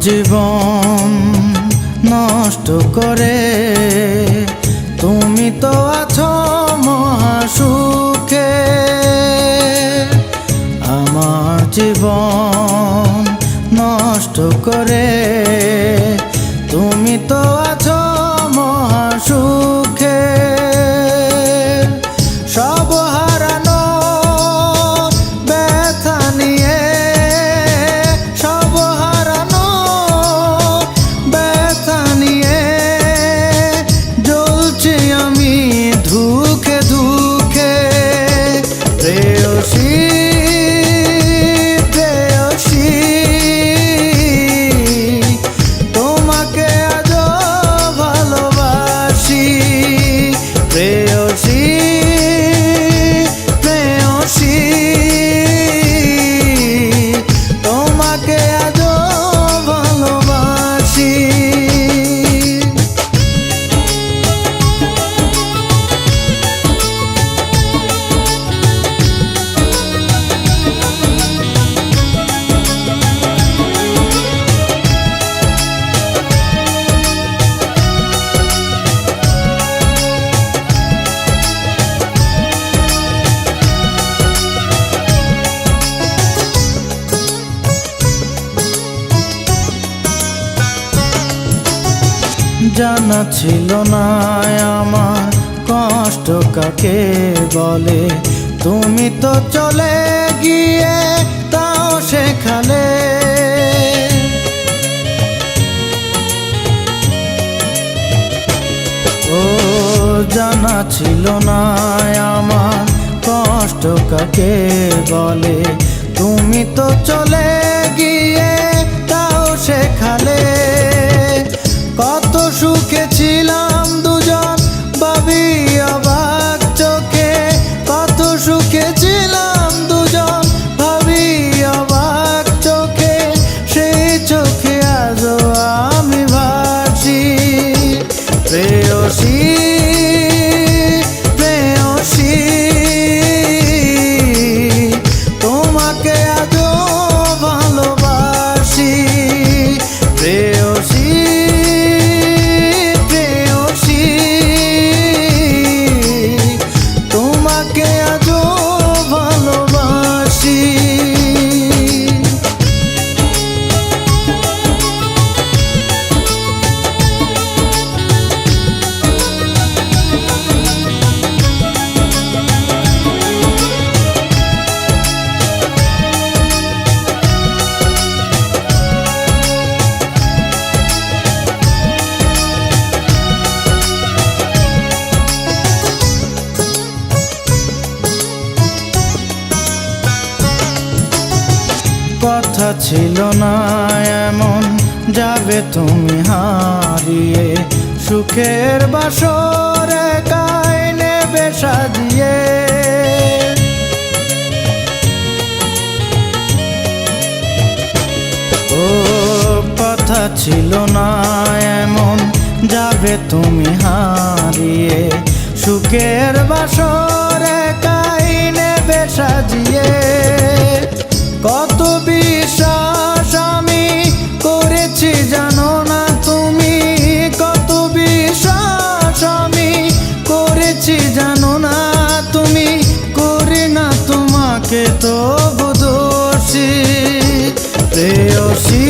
জীবন নষ্ট করে তুমি তো আছো মহাসুখে। আমার জীবন নষ্ট করে তুমি তো আছো মহাসুখে। সব হারানো ব্যথা নিয়ে, সব হারানো ব্যথা নিয়ে জ্বলছি আমি ধুকে ধুকে। প্রেয়সী প্রেয়সী তোমাকে আজও ভালোবাসি। প্রেয়সী প্রেয়সী তোমাকে আজও ভালোবাসি। জানা ছিল না আমার কষ্ট কাকে বলে, তুমি তো চলে গিয়ে তাও শেখালে। ও জানা ছিল না আমার কষ্ট কাকে বলে, তুমি তো চলে গিয়ে তাও শেখালে। কত সুখে ছিলাম দুজন ভাবি অবাক চোখে, কত সুখে ছিলাম দুজন ভাবি অবাক চোখে। সেই চোখে আজও আমি ভাসি। প্রেয়সী প্রেয়সী তোমাকে আজও ভালোবাসি। প্রেয়সী তোমাকে আজও ভালোবাসি। কথা ছিল না এমন যাবে তুমি হারিয়ে, সুখের বাসর একাই নেবে সাজিয়ে। ও কথা ছিল না এমন যাবে তুমি হারিয়ে, সুখের বাসর একাই নেবে সাজিয়ে। কত বিশ্বাস আমি করেছি জানো না তুমি, কত বিশ্বাস আমি করেছি জানো না তুমি। করি না তোমাকে তো দোষী। প্রেয়সী